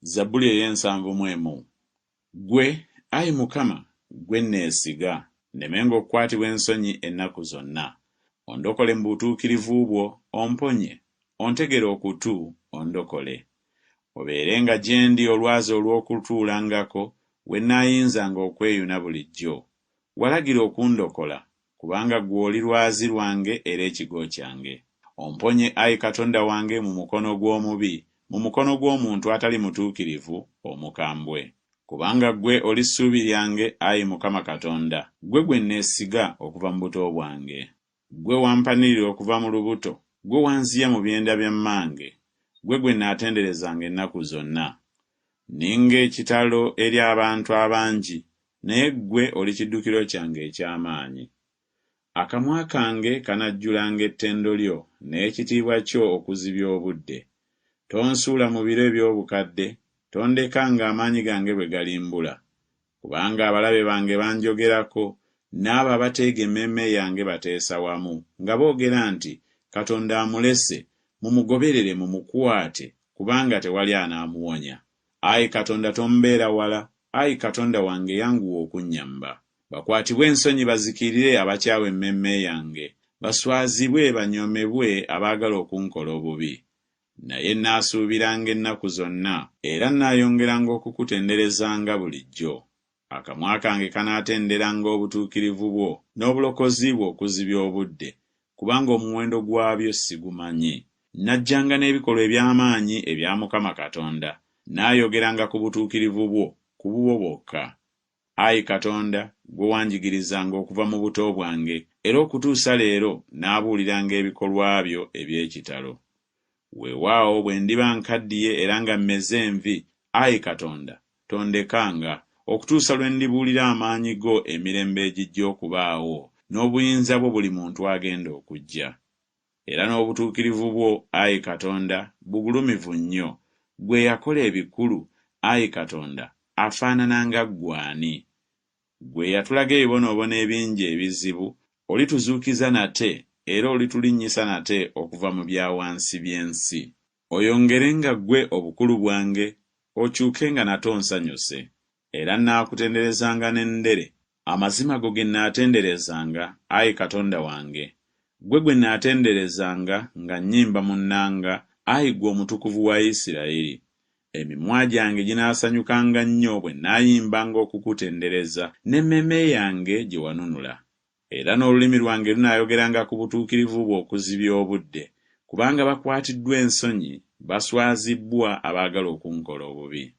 Zabbuli ey'ensanvu mu emu. Ggwe, Ayi Mukama, ggwe nneesiga, nnemenga okukwatibwa ensonyi ennaku zonna. Ondokole mu butuukirivu bwo, omponye, ontegere okutu, ondokole. Obeerenga gye ndi olwazi olw'okutuulangako, we nnaayinzanga okweyuna bulijjo. Walagira okundokola, kubanga ggwe oli lwazi lwange era ekigo kyange. Omponye, Ayi Katonda wange, mu mukono gw'omubi, mu mukono gw'omuntu atali mutuukirivu, omukambwe. Kubanga ggwe oli ssuubi lyange, Ayi Mukama Katonda, ggwe gwe nneesiga okuva mu buto bwange. Ggwe wampanirira okuva mu lubuto, ggwe wanziya mu byenda bya mmange, ggwe gwe nnaatenderezanga ennaku zonna. Ninga ekitalo eri abantu abangi, naye ggwe oli kiddukiro kyange eky'amaanyi. Akamwa kange kanajjulanga ettendo lyo, naye ekitiibwa kyo okuzibya obudde. Tonsuula mu biro eby'obukadde, tondekanga amaanyi gange bwe galimbula. Kubanga abalabe bange banjogerako, n'abo abateega emmeeme yange bateesa wamu, nga boogera nti, Katonda amulese, mumugoberere mumukwate, kubanga tewali anaamuwonya. Ayi Katonda tombeera wala, Ayi Katonda wange yanguwa okunnyamba. Bakwatibwe ensonyi bazikirire abakyawa emmeeme yange, baswazibwe banyoomebwe abaagala okunkola obubi. Naye nnaasuubiranga ennaku zonna, era nnaayongeranga okukutenderezanga bulijjo. Akamwa kange kanaatenderanga obutuukirivu bwo n'obulokozi bwo okuzibya obudde, kubanga omuwendo gwabyo sigumanyi. Najjanga n'ebikolwa eby'amaanyi ebya Mukama Katonda, naayogeranga ku butuukirivu bwo ku bubwo bwokka. Ayi Katonda, gwe wanjigirizanga okuva mu buto bwange, era okutuusa leero naabuuliranga ebikolwa byo eby'ekitalo. Weewaawo bwe ndiba nkaddiye era nga mmeze envi, Ayi Katonda, tondekanga, okutuusa lwe ndibuulira amaanyi go emirembe egijja okubaawo, n'obuyinza bwo buli muntu agenda okujja. Era n'obutuukirivu bwo, Ayi Katonda, bugulumivu nnyo. Gwe yakola ebikulu, Ayi Katonda, afaanana nga ggwe ani? Gwe yatulaga ebibonoobono ebingi ebizibu, olituzuukiza nate, era olitulinnyisa nate okuva mu bya wansi by'ensi. Oyongerenga ggwe obukulu bwange, okyukenga nate onsanyuse. Era nnaakutenderezanga n'endere, amazima go ge nnaatenderezanga, Ayi Katonda wange. Ggwe gwe nnaatenderezanga nga nnyimba mu nnanga, Ayi ggwe Omutukuvu wa Isirayiri. Emimwa gyange ginaasanyukanga nnyo bwe nnaayimbanga okukutendereza, n'emmeeme yange gye wanunula. Era n'olulimi lwange lunaayogeranga ku butuukirivu bwo okuzibya obudde, kubanga bakwatiddwa ensonyi, baswazibbwa abaagala okunkola obubi.